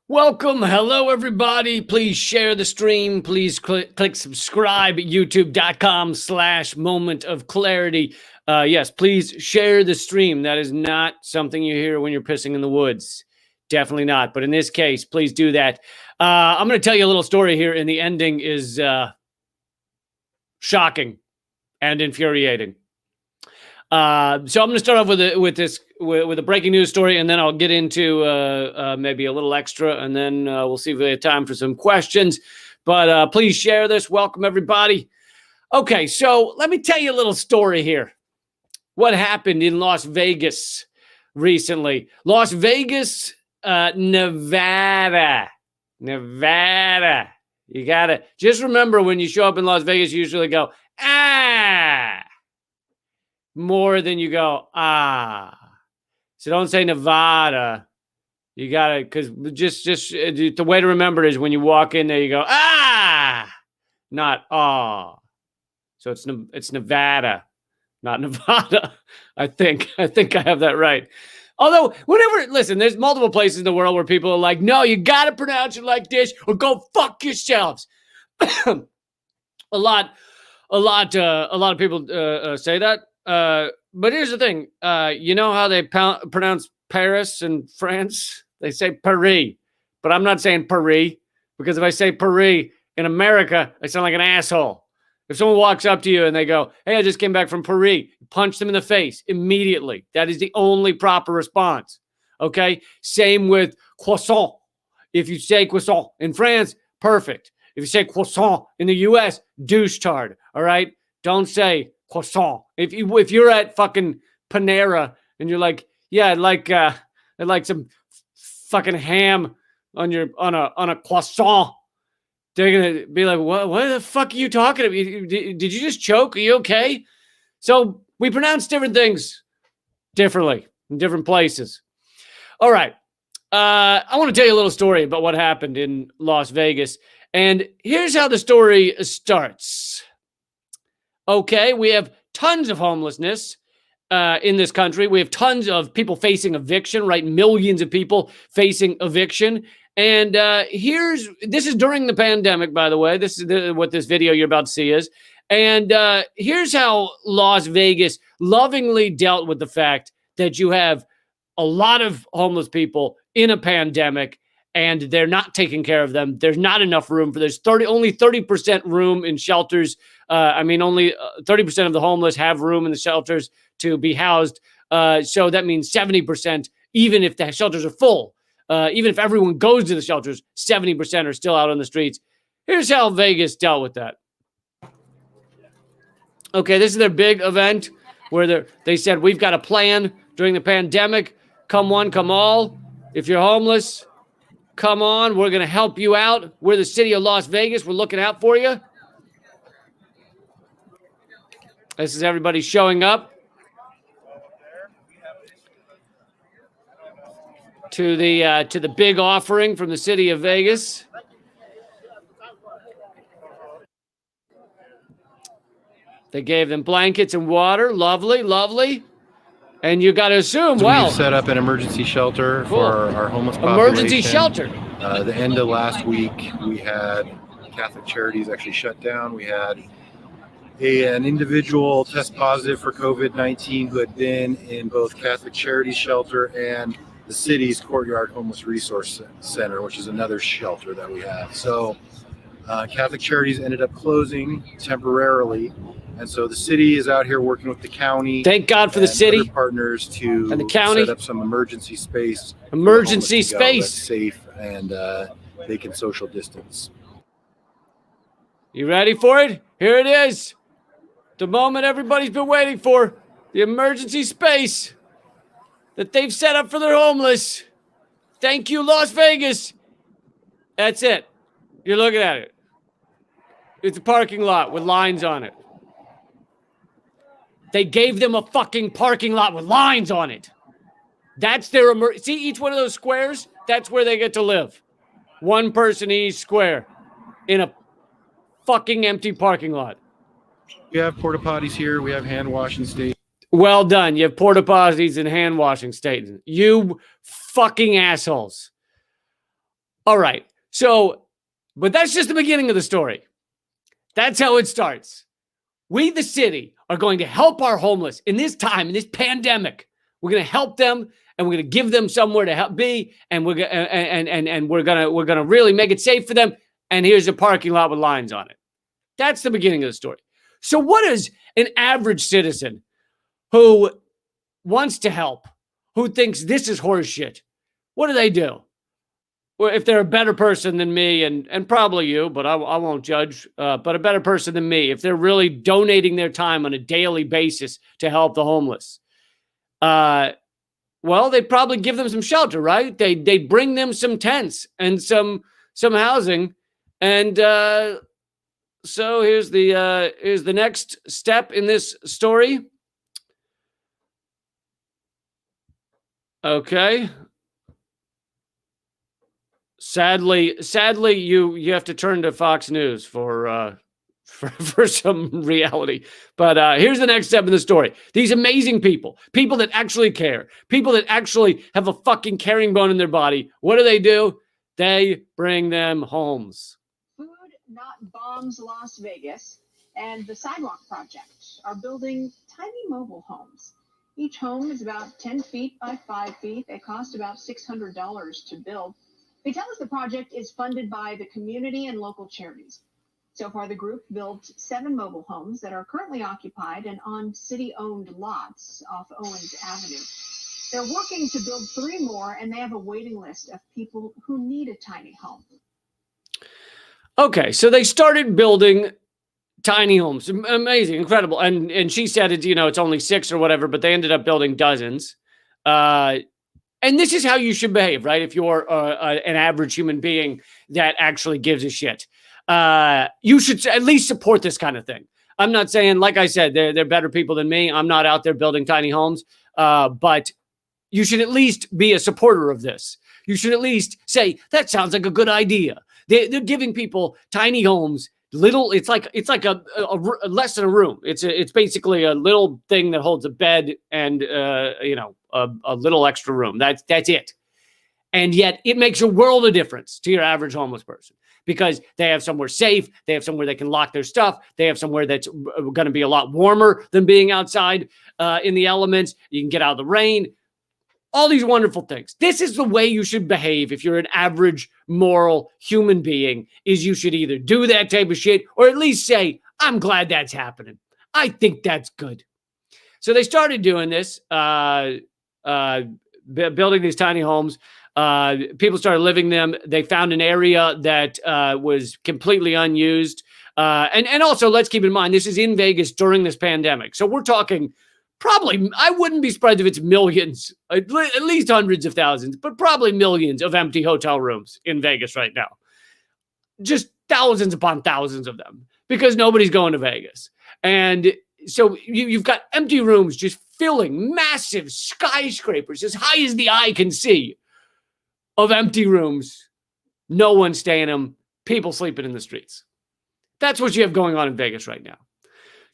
Welcome. Hello, everybody. Please share the stream. Please click subscribe at youtube.com/moment of clarity. Yes, please share the stream. That is not something you hear when you're pissing in the woods. Definitely not. But in this case, please do that. I'm going to tell you a little story here, and the ending is shocking and infuriating. So I'm going to start off with a breaking news story, and then I'll get into maybe a little extra, and then we'll see if we have time for some questions. But please share this. Welcome, everybody. Okay, so let me tell you a little story here. What happened in Las Vegas recently? Las Vegas, Nevada. You got to just remember when you show up in Las Vegas, you usually go, more than you go, So don't say Nevada. You got to, because just the way to remember it is when you walk in there, you go, not So it's Nevada, not Nevada. I think I have that right. Although, listen, there's multiple places in the world where people are like, no, you got to pronounce it like this or go fuck yourselves. A lot of people say that. But here's the thing. You know how they pronounce Paris in France? They say Paris. But I'm not saying Paris, because if I say Paris in America, I sound like an asshole. If someone walks up to you and they go, hey, I just came back from Paris, punch them in the face immediately. That is the only proper response. Okay? Same with croissant. If you say croissant in France, perfect. If you say croissant in the U.S., douche-tard. All right? Don't say croissant. If you're at fucking Panera and you're like, yeah, I'd like some fucking ham on a croissant, they're gonna be like, what the fuck are you talking about? Did you just choke? Are you okay? So we pronounce different things differently in different places. All right. I want to tell you a little story about what happened in Las Vegas. And here's how the story starts. Okay, we have tons of homelessness in this country. We have tons of people facing eviction, right? Millions of people facing eviction. And this is during the pandemic, by the way. This is what this video you're about to see is. And here's how Las Vegas lovingly dealt with the fact that you have a lot of homeless people in a pandemic, and they're not taking care of them. There's not enough room for this. Only 30% room in shelters. Only 30% of the homeless have room in the shelters to be housed. So that means 70%, even if the shelters are full, even if everyone goes to the shelters, 70% are still out on the streets. Here's how Vegas dealt with that. Okay, this is their big event where they said, we've got a plan during the pandemic. Come one, come all. If you're homeless, come on. We're going to help you out. We're the city of Las Vegas. We're looking out for you. This is everybody showing up to the big offering from the city of Vegas. They gave them blankets and water. Lovely, lovely. And you got to assume, so we've set up an emergency shelter for our homeless population. Emergency shelter. The end of last week, we had Catholic Charities actually shut down. We had an individual test positive for COVID-19 who had been in both Catholic Charities shelter and the city's Courtyard Homeless Resource Center, which is another shelter that we have. So Catholic Charities ended up closing temporarily. And so the city is out here working with the county. Thank God for the city partners to and the county. Set up some emergency space. Emergency space. That's safe and they can social distance. You ready for it? Here it is. The moment everybody's been waiting for. The emergency space that they've set up for their homeless. Thank you, Las Vegas. That's it. You're looking at it. It's a parking lot with lines on it. They gave them a fucking parking lot with lines on it. That's their see each one of those squares? That's where they get to live. One person each square in a fucking empty parking lot. We have porta potties here. We have hand washing stations. Well done. You have porta potties and hand washing stations. You fucking assholes. All right. So, but that's just the beginning of the story. That's how it starts. We, the city, are going to help our homeless in this time, in this pandemic. We're going to help them, and we're going to give them somewhere to help be, and we're gonna really make it safe for them. And here's a parking lot with lines on it. That's the beginning of the story. So, what is an average citizen who wants to help, who thinks this is horseshit? What do? Well, if they're a better person than me, and probably you, but I won't judge, but a better person than me, if they're really donating their time on a daily basis to help the homeless, well, they'd probably give them some shelter, right? They'd bring them some tents and some housing, and so here's the next step in this story. Okay. Sadly, you have to turn to Fox News for some reality. But here's the next step in the story. These amazing people that actually care, people that actually have a fucking caring bone in their body. What do? They bring them homes. Food Not Bombs Las Vegas and the Sidewalk Project are building tiny mobile homes. Each home is about 10 feet by 5 feet. They cost about $600 to build. They tell us the project is funded by the community and local charities. So far, the group built 7 mobile homes that are currently occupied and on city-owned lots off Owens Avenue. They're working to build 3 more, and they have a waiting list of people who need a tiny home. Okay, so they started building tiny homes. Amazing, incredible. And she said it's only 6 or whatever, but they ended up building dozens. And this is how you should behave, right? If you're an average human being that actually gives a shit, you should at least support this kind of thing. I'm not saying, like I said, they're better people than me. I'm not out there building tiny homes, but you should at least be a supporter of this. You should at least say, that sounds like a good idea. They're giving people tiny homes. It's like a less than a room. It's basically a little thing that holds a bed and a little extra room. That's it. And yet it makes a world of difference to your average homeless person because they have somewhere safe. They have somewhere they can lock their stuff. They have somewhere that's going to be a lot warmer than being outside in the elements. You can get out of the rain. All these wonderful things. This is the way you should behave if you're an average moral human being, is you should either do that type of shit or at least say, I'm glad that's happening. I think that's good. So they started doing this, building these tiny homes. People started living them. They found an area that was completely unused. And also, let's keep in mind, this is in Vegas during this pandemic. So we're talking probably, I wouldn't be surprised if it's millions, at least hundreds of thousands, but probably millions of empty hotel rooms in Vegas right now. Just thousands upon thousands of them because nobody's going to Vegas. And so you've got empty rooms just filling massive skyscrapers as high as the eye can see of empty rooms. No one staying in them, people sleeping in the streets. That's what you have going on in Vegas right now.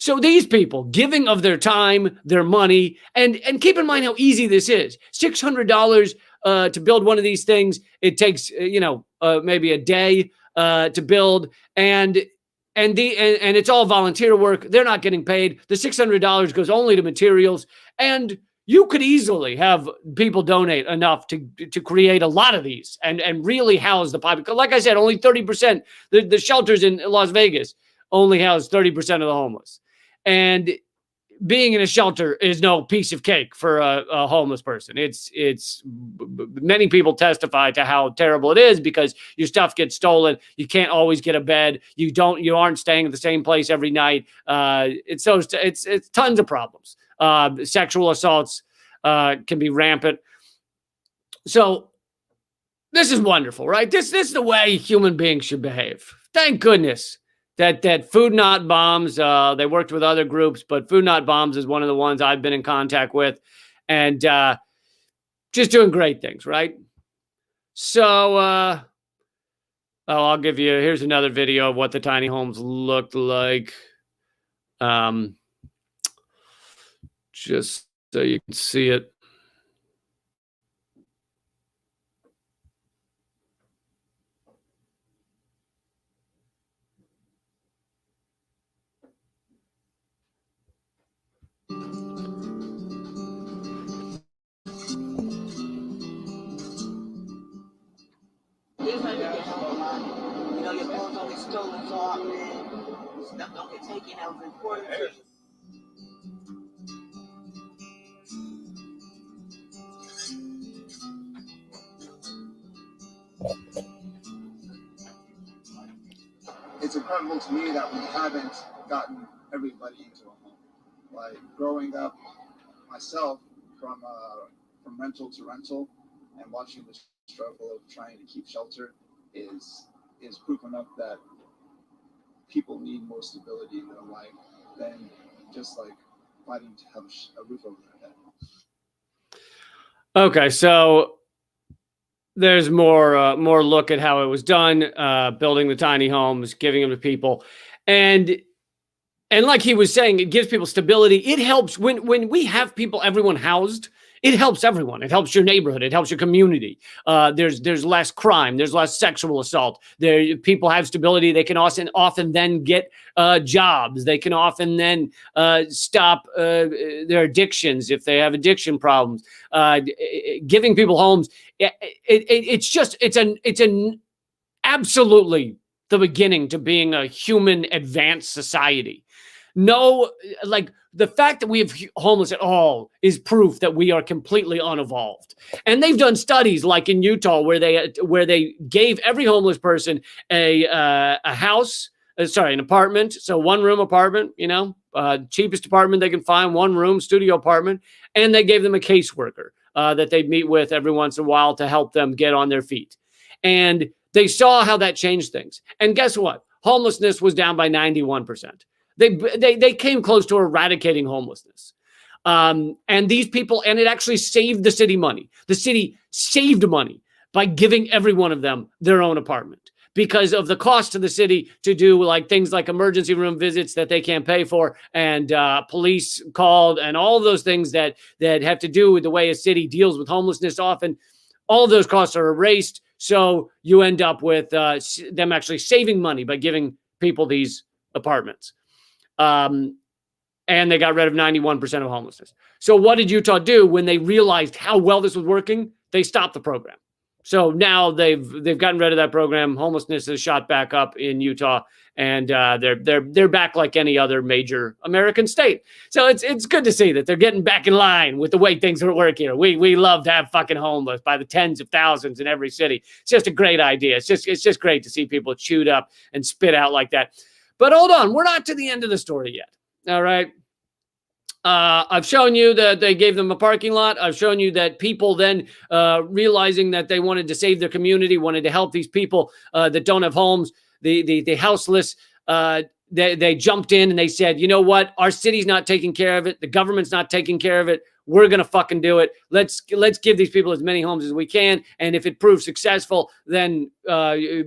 So these people giving of their time, their money, and keep in mind how easy this is. $600 to build one of these things. It takes maybe a day to build, and it's all volunteer work. They're not getting paid. The $600 goes only to materials, and you could easily have people donate enough to create a lot of these and really house the population. Like I said, only 30%. The shelters in Las Vegas only house 30% of the homeless. And being in a shelter is no piece of cake for a homeless person. It's many people testify to how terrible it is because your stuff gets stolen. You can't always get a bed. You aren't staying at the same place every night. It's tons of problems. Sexual assaults can be rampant. So this is wonderful, right? This is the way human beings should behave. Thank goodness that Food Not Bombs, they worked with other groups, but Food Not Bombs is one of the ones I've been in contact with, and just doing great things, right? So I'll give you, here's another video of what the tiny homes looked like. Just so you can see it. It's incredible to me that we haven't gotten everybody into a home. Like growing up myself from rental to rental and watching the struggle of trying to keep shelter is proof enough that people need more stability in their life than just like fighting to have a roof over their head. Okay, so there's more look at how it was done, building the tiny homes, giving them to people, and like he was saying, it gives people stability. It helps when we have people, everyone housed. It helps everyone. It helps your neighborhood. It helps your community. There's less crime. There's less sexual assault. People have stability. They can often then get jobs. They can often then stop their addictions if they have addiction problems. Giving people homes. It's an absolutely the beginning to being a human advanced society. No, like the fact that we have homeless at all is proof that we are completely unevolved. And they've done studies like in Utah where they gave every homeless person a house, an apartment. So 1-room apartment, cheapest apartment they can find, 1-room studio apartment. And they gave them a caseworker that they'd meet with every once in a while to help them get on their feet. And they saw how that changed things. And guess what? Homelessness was down by 91%. They came close to eradicating homelessness. And these people, and it actually saved the city money. The city saved money by giving every one of them their own apartment because of the cost to the city to do like things like emergency room visits that they can't pay for, and police called, and all of those things that have to do with the way a city deals with homelessness. Often all of those costs are erased. So you end up with them actually saving money by giving people these apartments. And they got rid of 91% of homelessness. So what did Utah do when they realized how well this was working? They stopped the program. So now they've gotten rid of that program. Homelessness has shot back up in Utah, and they're back like any other major American state. So it's good to see that they're getting back in line with the way things work here. We love to have fucking homeless by the tens of thousands in every city. It's just a great idea. It's just great to see people chewed up and spit out like that. But hold on, we're not to the end of the story yet. All right. I've shown you that they gave them a parking lot. I've shown you that people then realizing that they wanted to save their community, wanted to help these people that don't have homes, the houseless. They jumped in and they said, you know what? Our city's not taking care of it. The government's not taking care of it. We're going to fucking do it. Let's give these people as many homes as we can. And if it proves successful, then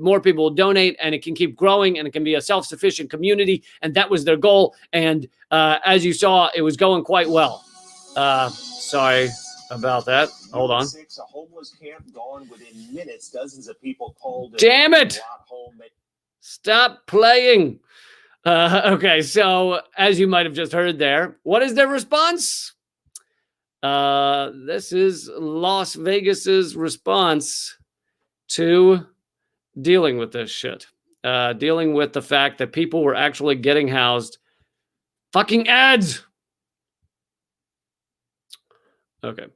more people will donate, and it can keep growing, and it can be a self-sufficient community. And that was their goal. And as you saw, it was going quite well. Sorry about that. Hold on. A homeless camp gone within minutes. Dozens of people called. Damn it. Stop playing. Okay, so as you might have just heard there, what is their response? This is Las Vegas's response to dealing with this shit. Dealing with the fact that people were actually getting housed. Fucking ads. Okay.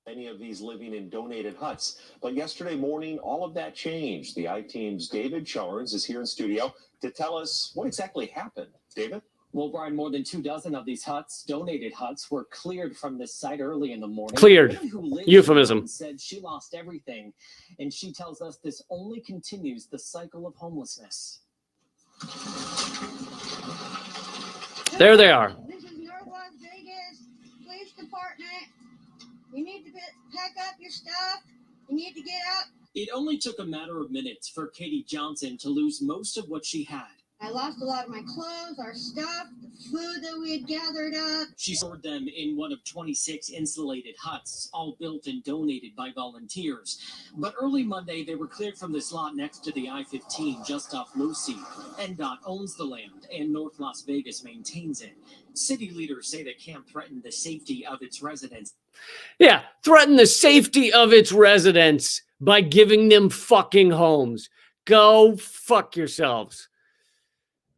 Many of these living in donated huts. But yesterday morning, all of that changed. The I-Team's David Charnes is here in studio to tell us what exactly happened. David? Well, Brian, more than 24 of these huts, donated huts, were cleared from this site early in the morning. Cleared. Euphemism. Said she lost everything, and she tells us this only continues the cycle of homelessness. There they are. This is North Las Vegas Police Department. You need to pack up your stuff. You need to get out. It only took a matter of minutes for Katie Johnson to lose most of what she had. I lost a lot of my clothes, our stuff, the food that we had gathered up. She stored them in one of 26 insulated huts, all built and donated by volunteers. But early Monday, they were cleared from this lot next to the I-15 just off Lucy. NDOT owns the land, and North Las Vegas maintains it. City leaders say the camp threatened the safety of its residents. Yeah, threaten the safety of its residents by giving them fucking homes. Go fuck yourselves.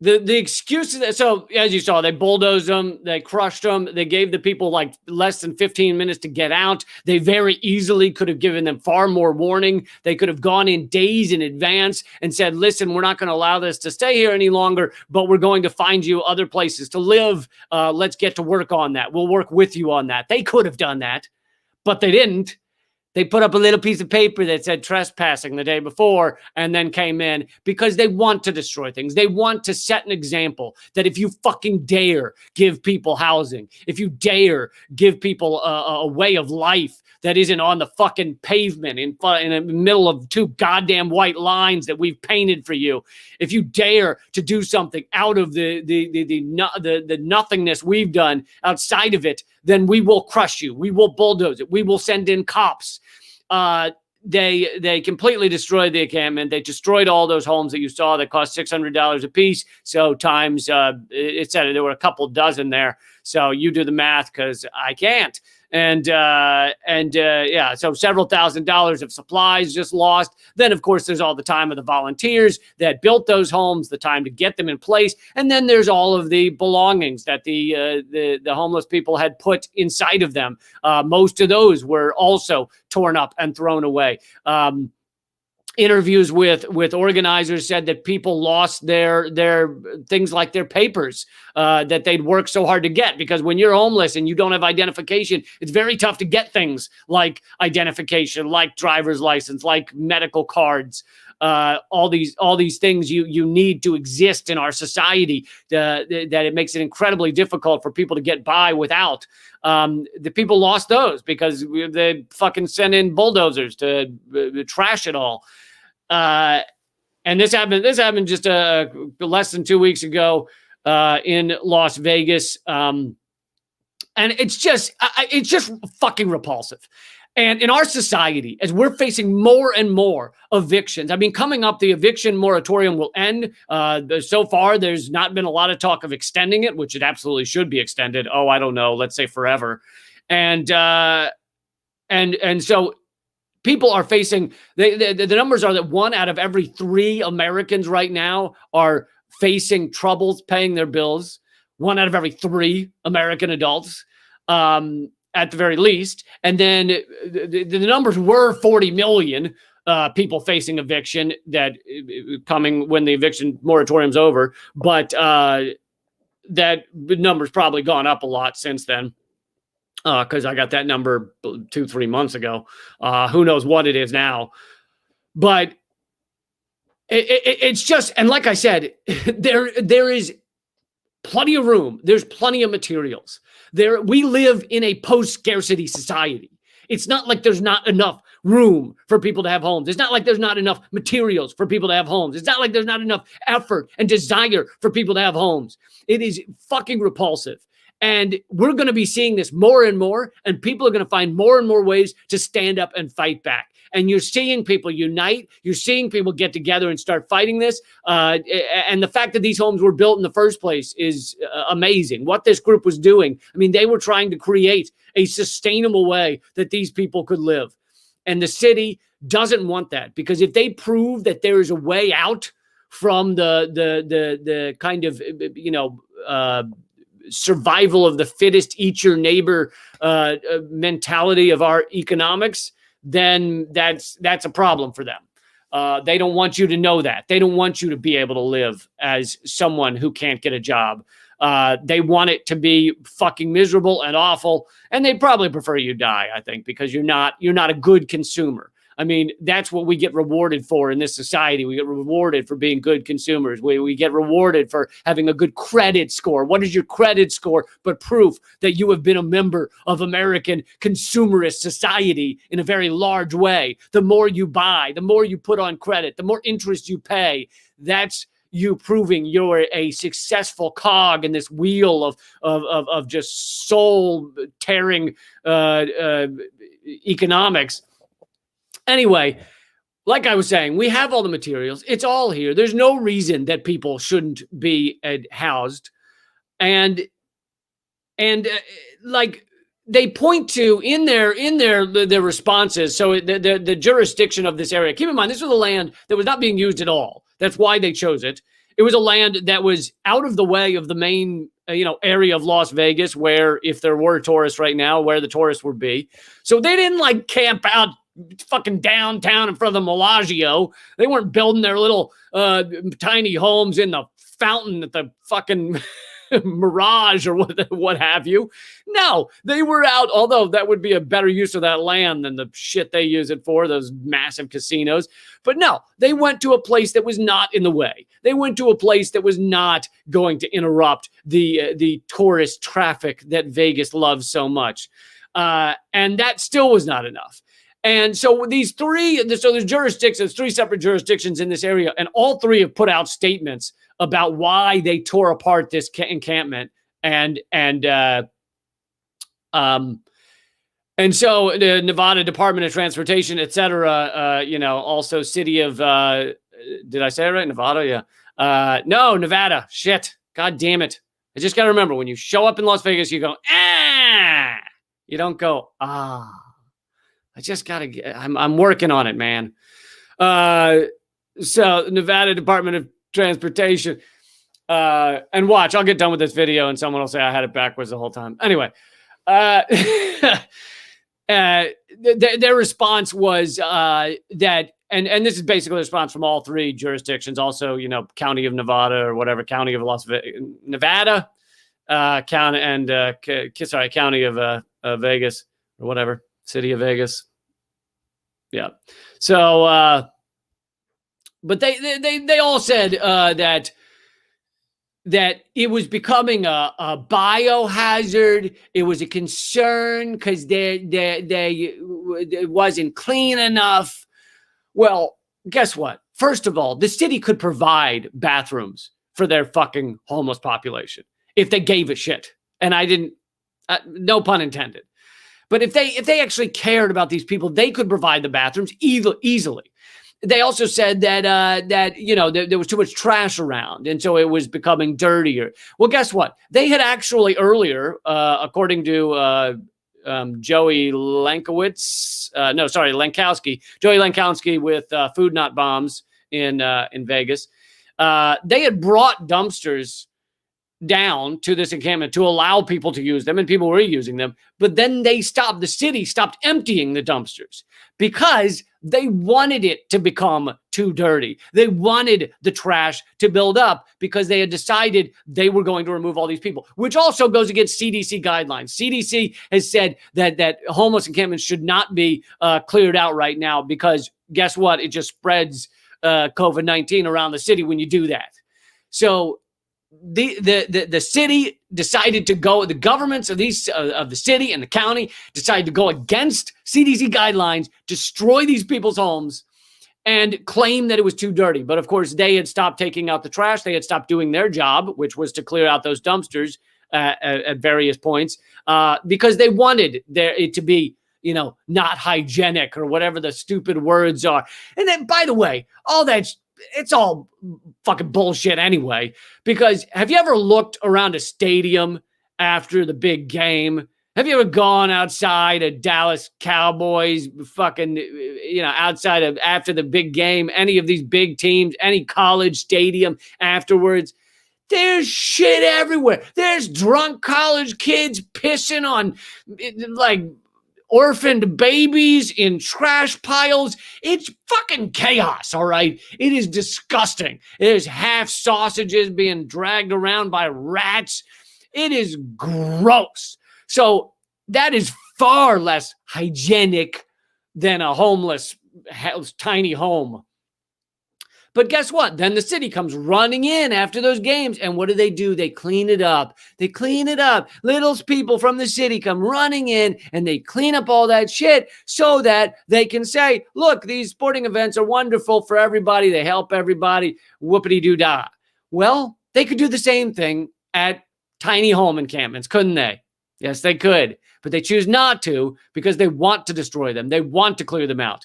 The excuses. So as you saw, they bulldozed them, they crushed them, they gave the people like less than 15 minutes to get out. They very easily could have given them far more warning. They could have gone in days in advance and said, listen, we're not going to allow this to stay here any longer, but we're going to find you other places to live. Let's get to work on that. We'll work with you on that. They could have done that, but they didn't. They put up a little piece of paper that said trespassing the day before and then came in because they want to destroy things. They want to set an example that if you fucking dare give people housing, if you dare give people a way of life that isn't on the fucking pavement in the middle of two goddamn white lines that we've painted for you, if you dare to do something out of the nothingness we've done outside of it, then we will crush you. We will bulldoze it. We will send in cops. They completely destroyed the encampment. They destroyed all those homes that you saw that cost $600 a piece. So times, it said there were a couple dozen there. So you do the math because I can't. And yeah, so several $1,000s of supplies just lost. Then, of course, there's all the time of the volunteers that built those homes, the time to get them in place. And then there's all of the belongings that the homeless people had put inside of them. Most of those were also torn up and thrown away. Interviews with organizers said that people lost their things like their papers that they'd worked so hard to get, because when you're homeless and you don't have identification, it's very tough to get things like identification, like driver's license, like medical cards, all these things you need to exist in our society, that it makes it incredibly difficult for people to get by without. The people lost those because they fucking sent in bulldozers to trash it all. And this happened just less than 2 weeks ago in Las Vegas. And it's just fucking repulsive. And in our society, as we're facing more and more evictions, I mean, coming up, the eviction moratorium will end. So far, there's not been a lot of talk of extending it, which it absolutely should be extended. Oh, I don't know, let's say forever. And so people are facing, the numbers are that 1 out of every 3 Americans right now are facing troubles paying their bills. 1 out of every 3 American adults, at the very least. And then the numbers were 40 million people facing eviction that coming when the eviction moratorium's over. But that number's probably gone up a lot since then. Because I got that number 2-3 months ago. Who knows what it is now? But it's just, and like I said, there is plenty of room. There's plenty of materials. We live in a post-scarcity society. It's not like there's not enough room for people to have homes. It's not like there's not enough materials for people to have homes. It's not like there's not enough effort and desire for people to have homes. It is fucking repulsive. And we're going to be seeing this more and more, and people are going to find more and more ways to stand up and fight back. And you're seeing people unite. You're seeing people get together and start fighting this. And the fact that these homes were built in the first place is amazing. What this group was doing, I mean, they were trying to create a sustainable way that these people could live. And the city doesn't want that, because if they prove that there is a way out from the kind of, survival of the fittest, eat your neighbor mentality of our economics, then that's a problem for them. They don't want you to know that. They don't want you to be able to live as someone who can't get a job. They want it to be fucking miserable and awful, and they probably prefer you die, I think, because you're not a good consumer. I mean, that's what we get rewarded for in this society. We get rewarded for being good consumers. We get rewarded for having a good credit score. What is your credit score but proof that you have been a member of American consumerist society in a very large way? The more you buy, the more you put on credit, the more interest you pay. That's you proving you're a successful cog in this wheel of just soul-tearing economics. Anyway, like I was saying, we have all the materials. It's all here. There's no reason that people shouldn't be housed. And like they point to in their responses. So the jurisdiction of this area. Keep in mind, this was a land that was not being used at all. That's why they chose it. It was a land that was out of the way of the main area of Las Vegas, where if there were tourists right now, where the tourists would be. So they didn't like camp out fucking downtown in front of the Bellagio. They weren't building their little tiny homes in the fountain at the fucking Mirage or what have you. No, they were out, although that would be a better use of that land than the shit they use it for, those massive casinos. But no, they went to a place that was not in the way. They went to a place that was not going to interrupt the tourist traffic that Vegas loves so much. And that still was not enough. And so there's jurisdictions, there's 3 separate jurisdictions in this area, and all 3 have put out statements about why they tore apart this encampment. And so the Nevada Department of Transportation, et cetera, also city of, did I say it right? Nevada? Yeah. No, Nevada. Shit. God damn it. I just got to remember, when you show up in Las Vegas, you go, ah. You don't go, ah. I just got to get, I'm working on it, man. So Nevada Department of Transportation, and watch, I'll get done with this video and someone will say I had it backwards the whole time. Anyway, their response was that, and this is basically a response from all 3 jurisdictions, also, county of Nevada or whatever, county of Las Vegas, Nevada, county, and county of Vegas or whatever, city of Vegas. Yeah. So, but they all said that it was becoming a biohazard. It was a concern because it wasn't clean enough. Well, guess what? First of all, the city could provide bathrooms for their fucking homeless population if they gave a shit. And I didn't, no pun intended. But if they actually cared about these people, they could provide the bathrooms easily. They also said that there was too much trash around, and so it was becoming dirtier. Well, guess what? They had actually earlier, according to Joey Lankowski, Joey Lankowski with Food Not Bombs in Vegas, they had brought dumpsters down to this encampment to allow people to use them, and people were using them. But then the city stopped emptying the dumpsters because they wanted it to become too dirty. They wanted the trash to build up because they had decided they were going to remove all these people, which also goes against CDC guidelines. CDC has said that homeless encampments should not be cleared out right now because guess what? It just spreads COVID-19 around the city when you do that. So the city decided to go, the governments of the city and the county decided to go against CDC guidelines, destroy these people's homes, and claim that it was too dirty. But of course, they had stopped taking out the trash. They had stopped doing their job, which was to clear out those dumpsters at various points because they wanted it to be, not hygienic or whatever the stupid words are. And then, by the way, it's all fucking bullshit anyway, because have you ever looked around a stadium after the big game? Have you ever gone outside a Dallas Cowboys fucking, outside of after the big game, any of these big teams, any college stadium afterwards? There's shit everywhere. There's drunk college kids pissing on like orphaned babies in trash piles. It's fucking chaos, all right? It is disgusting. There's half sausages being dragged around by rats. It is gross. So that is far less hygienic than a homeless tiny home. But guess what? Then the city comes running in after those games. And what do? They clean it up. They clean it up. Little people from the city come running in and they clean up all that shit so that they can say, look, these sporting events are wonderful for everybody. They help everybody. Whoopity-doo-dah. Well, they could do the same thing at tiny home encampments, couldn't they? Yes, they could. But they choose not to because they want to destroy them. They want to clear them out.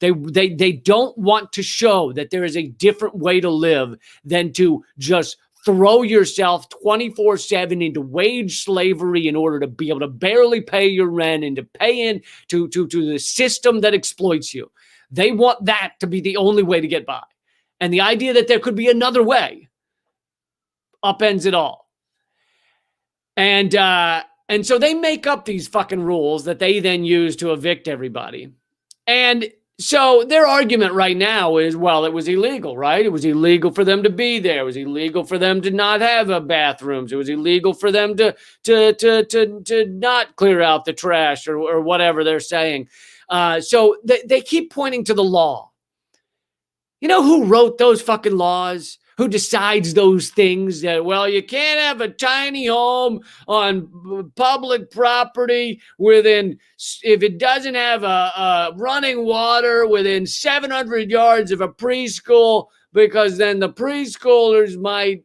They don't want to show that there is a different way to live than to just throw yourself 24/7 into wage slavery in order to be able to barely pay your rent and to pay in to the system that exploits you. They want that to be the only way to get by. And the idea that there could be another way upends it all. And so they make up these fucking rules that they then use to evict everybody. And so their argument right now is, well, it was illegal, right? It was illegal for them to be there. It was illegal for them to not have bathrooms. It was illegal for them to not clear out the trash or whatever they're saying. So they keep pointing to the law. You know who wrote those fucking laws? Who decides those things that, well, you can't have a tiny home on public property if it doesn't have a running water within 700 yards of a preschool, because then the preschoolers might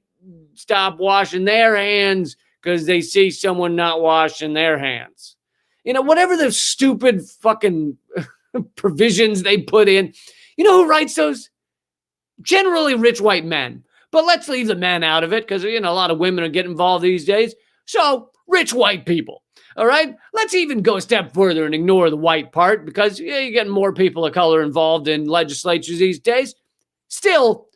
stop washing their hands because they see someone not washing their hands. You know, whatever the stupid fucking provisions they put in. You know who writes those? Generally rich white men. But let's leave the men out of it because, you know, a lot of women are getting involved these days. So rich white people. All right. Let's even go a step further and ignore the white part because you're getting more people of color involved in legislatures these days. Still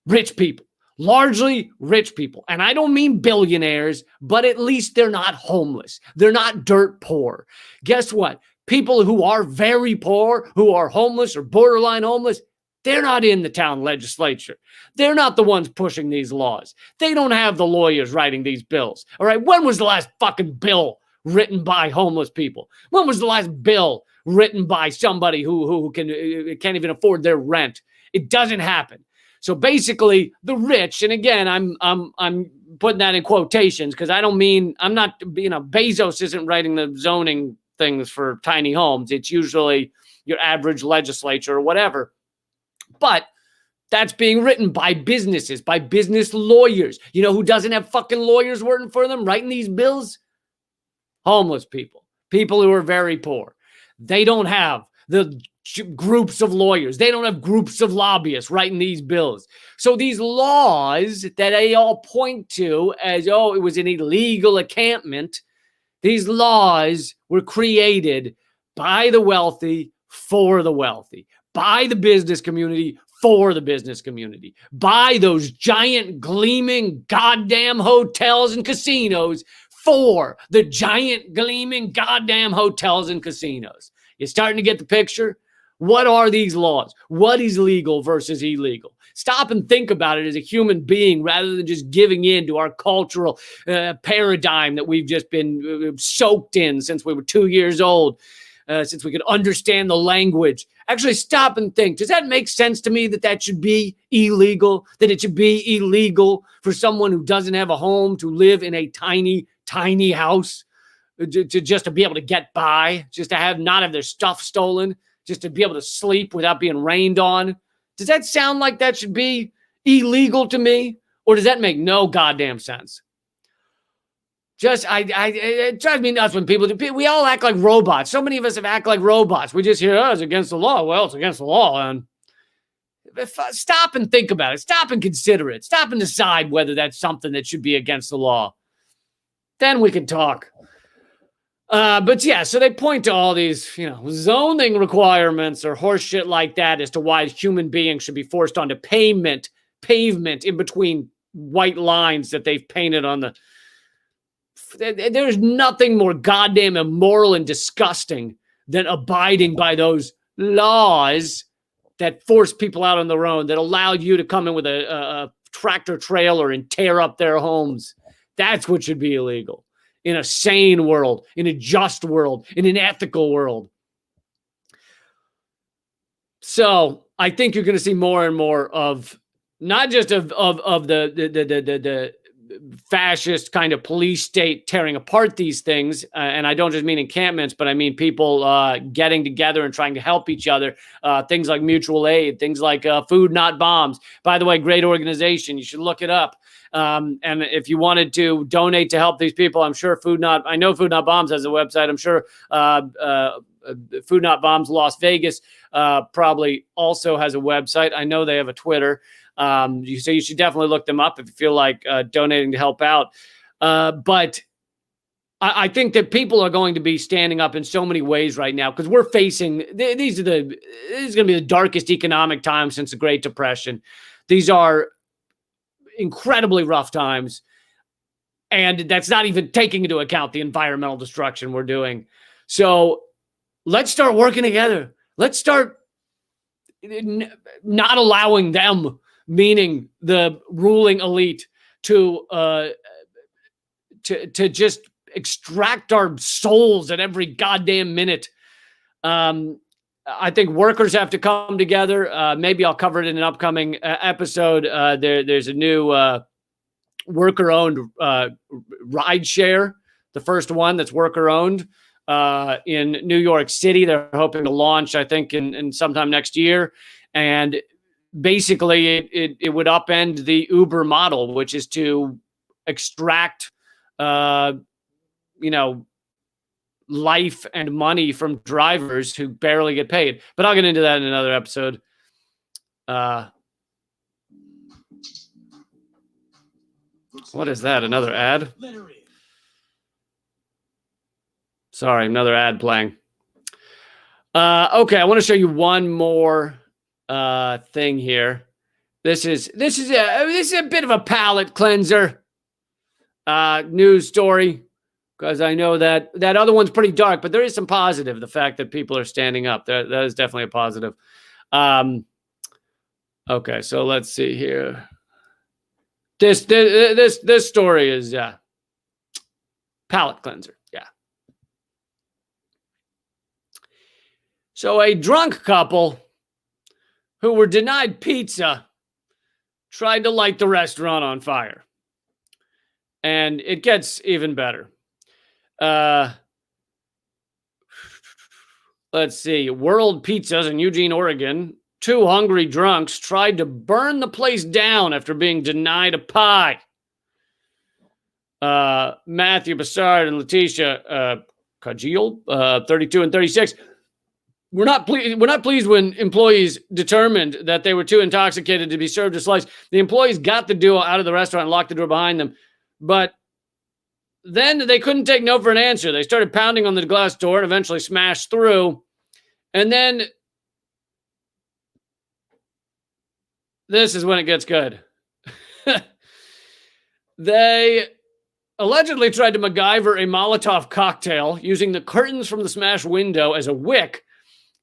rich people. Largely rich people. And I don't mean billionaires, but at least they're not homeless. They're not dirt poor. Guess what? People who are very poor, who are homeless or borderline homeless, they're not in the town legislature. They're not the ones pushing these laws. They don't have the lawyers writing these bills. All right. When was the last fucking bill written by homeless people? When was the last bill written by somebody who can't even afford their rent? It doesn't happen. So basically, the rich, and again, I'm putting that in quotations because I'm not, you know, Bezos isn't writing the zoning things for tiny homes. It's usually your average legislature or whatever. But that's being written by businesses, by business lawyers. You know who doesn't have fucking lawyers working for them, writing these bills? Homeless people, people who are very poor. They don't have the groups of lawyers. They don't have groups of lobbyists writing these bills. So these laws that they all point to as, oh, it was an illegal encampment, these laws were created by the wealthy for the wealthy, by the business community for the business community, by those giant gleaming goddamn hotels and casinos for the giant gleaming goddamn hotels and casinos. You're starting to get the picture? What are these laws? What is legal versus illegal? Stop and think about it as a human being rather than just giving in to our cultural paradigm that we've just been soaked in since we were 2 years old, since we could understand the language. Actually, stop and think. Does that make sense to me that should be illegal? That it should be illegal for someone who doesn't have a home to live in a tiny, tiny house, just to be able to get by, just to not have their stuff stolen, just to be able to sleep without being rained on? Does that sound like that should be illegal to me? Or does that make no goddamn sense? It drives me nuts when we all act like robots. So many of us have act like robots. We just hear, oh, it's against the law. Well, it's against the law. And stop and think about it. Stop and consider it. Stop and decide whether that's something that should be against the law. Then we can talk. But yeah, so they point to all these, zoning requirements or horse shit like that as to why human beings should be forced onto pavement in between white lines that they've painted on the. There's nothing more goddamn immoral and disgusting than abiding by those laws that force people out on their own, that allow you to come in with a tractor trailer and tear up their homes. That's what should be illegal. In a sane world, in a just world, in an ethical world. So I think you're going to see more and more of not just of the fascist kind of police state tearing apart these things. And I don't just mean encampments, but I mean people getting together and trying to help each other. Things like mutual aid, things like Food Not Bombs. By the way, great organization. You should look it up. And if you wanted to donate to help these people, I'm sure I know Food Not Bombs has a website. I'm sure Food Not Bombs Las Vegas probably also has a website. I know they have a Twitter. So you should definitely look them up if you feel like donating to help out. But I think that people are going to be standing up in so many ways right now because we're facing this is going to be the darkest economic time since the Great Depression. These are incredibly rough times, and that's not even taking into account the environmental destruction we're doing. So let's start working together. Let's start not allowing them, meaning the ruling elite, to just extract our souls at every goddamn minute. I think workers have to come together. Maybe I'll cover it in an upcoming episode. There's a new worker-owned ride share, the first one that's worker-owned in New York City. They're hoping to launch, I think, in sometime next year. And basically, it would upend the Uber model, which is to extract life and money from drivers who barely get paid. But I'll get into that in another episode. What is that? Another ad? Sorry, another ad playing. Okay, I want to show you one more thing here. This is a bit of a palate cleanser news story, because I know that other one's pretty dark, but there is some positive. The fact that people are standing up, that is definitely a positive. Okay, so let's see here. This story is palate cleanser. Yeah. So a drunk couple who were denied pizza tried to light the restaurant on fire. And it gets even better. Let's see. World Pizzas in Eugene, Oregon. 2 hungry drunks tried to burn the place down after being denied a pie. Matthew Bassard and Letitia Kajil, 32 and 36. We're not pleased when employees determined that they were too intoxicated to be served a slice. The employees got the duo out of the restaurant and locked the door behind them. But then they couldn't take no for an answer. They started pounding on the glass door and eventually smashed through. And then this is when it gets good. They allegedly tried to MacGyver a Molotov cocktail using the curtains from the smashed window as a wick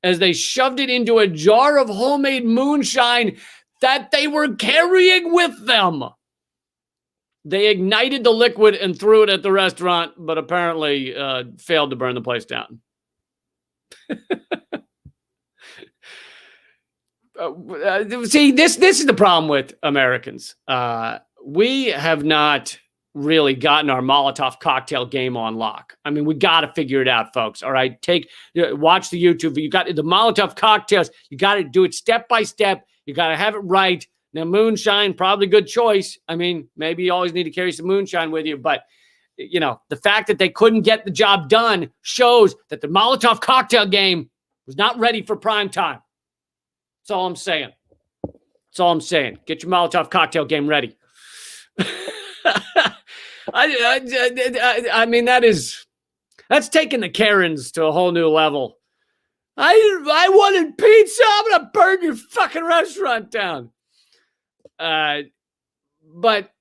as they shoved it into a jar of homemade moonshine that they were carrying with them. They ignited the liquid and threw it at the restaurant, but apparently failed to burn the place down. See, this is the problem with Americans. We have not really gotten our Molotov cocktail game on lock. I mean, we got to figure it out, folks. All right, watch the YouTube. You got the Molotov cocktails. You got to do it step by step. You got to have it right. Now, moonshine, probably good choice. I mean, maybe you always need to carry some moonshine with you, but the fact that they couldn't get the job done shows that the Molotov cocktail game was not ready for prime time. That's all I'm saying. Get your Molotov cocktail game ready. I mean, that's taking the Karens to a whole new level. I wanted pizza. I'm going to burn your fucking restaurant down. But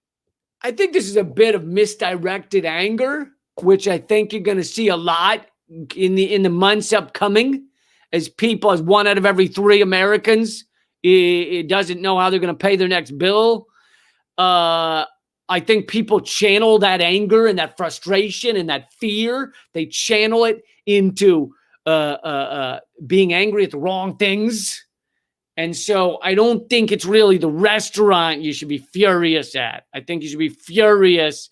I think this is a bit of misdirected anger, which I think you're going to see a lot in the months upcoming, as 1 out of every 3 Americans it doesn't know how they're going to pay their next bill. I think people channel that anger and that frustration and that fear. They channel it into being angry at the wrong things. And so I don't think it's really the restaurant you should be furious at. I think you should be furious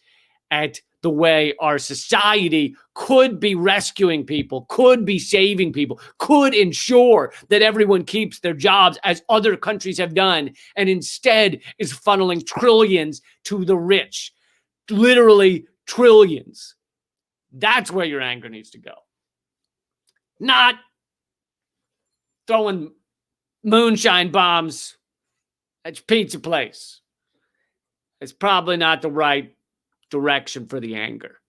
at the way our society could be rescuing people, could be saving people, could ensure that everyone keeps their jobs as other countries have done, and instead is funneling trillions to the rich. Literally trillions. That's where your anger needs to go. not throwing moonshine bombs at your pizza place. It's probably not the right direction for the anger.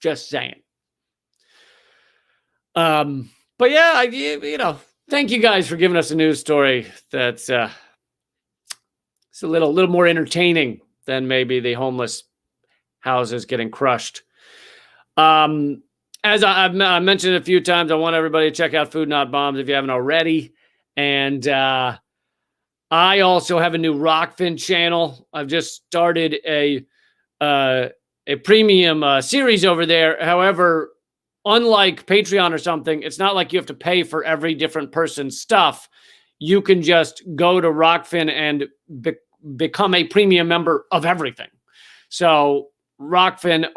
Just saying. But yeah, thank you guys for giving us a news story that's it's a little more entertaining than maybe the homeless houses getting crushed. As I've mentioned a few times, I want everybody to check out Food Not Bombs if you haven't already. And I also have a new Rockfin channel. I've just started a premium series over there. However, unlike Patreon or something, it's not like you have to pay for every different person's stuff. You can just go to Rockfin and become a premium member of everything. So Rockfin,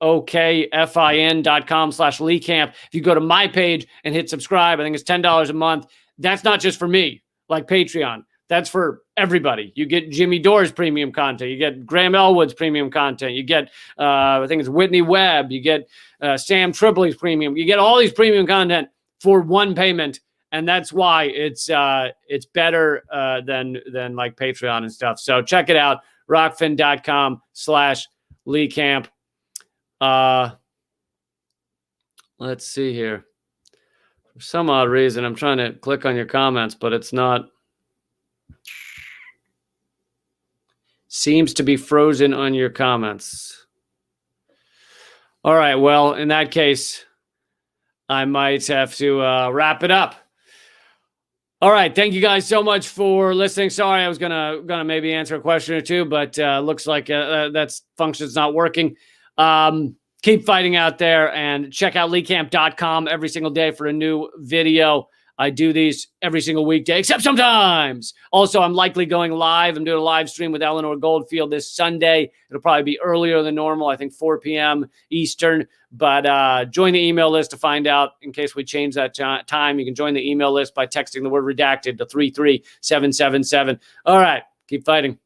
ROKFIN.com/LeeCamp. If you go to my page and hit subscribe, I think it's $10 a month. That's not just for me, like Patreon. That's for everybody. You get Jimmy Dore's premium content. You get Graham Elwood's premium content. You get, I think it's Whitney Webb. You get Sam Tripoli's premium. You get all these premium content for one payment. And that's why it's better than like Patreon and stuff. So check it out. Rockfin.com/LeeCamp. Let's see here. For some odd reason, I'm trying to click on your comments, but it's not. Seems to be frozen on your comments. All right. Well, in that case, I might have to wrap it up. All right. Thank you guys so much for listening. Sorry, I was gonna maybe answer a question or two, but looks like that function's not working. Keep fighting out there and check out LeeCamp.com every single day for a new video. I do these every single weekday, except sometimes. Also, I'm likely going live. I'm doing a live stream with Eleanor Goldfield this Sunday. It'll probably be earlier than normal, I think 4 p.m. Eastern. But join the email list to find out in case we change that time. You can join the email list by texting the word redacted to 33777. All right, keep fighting.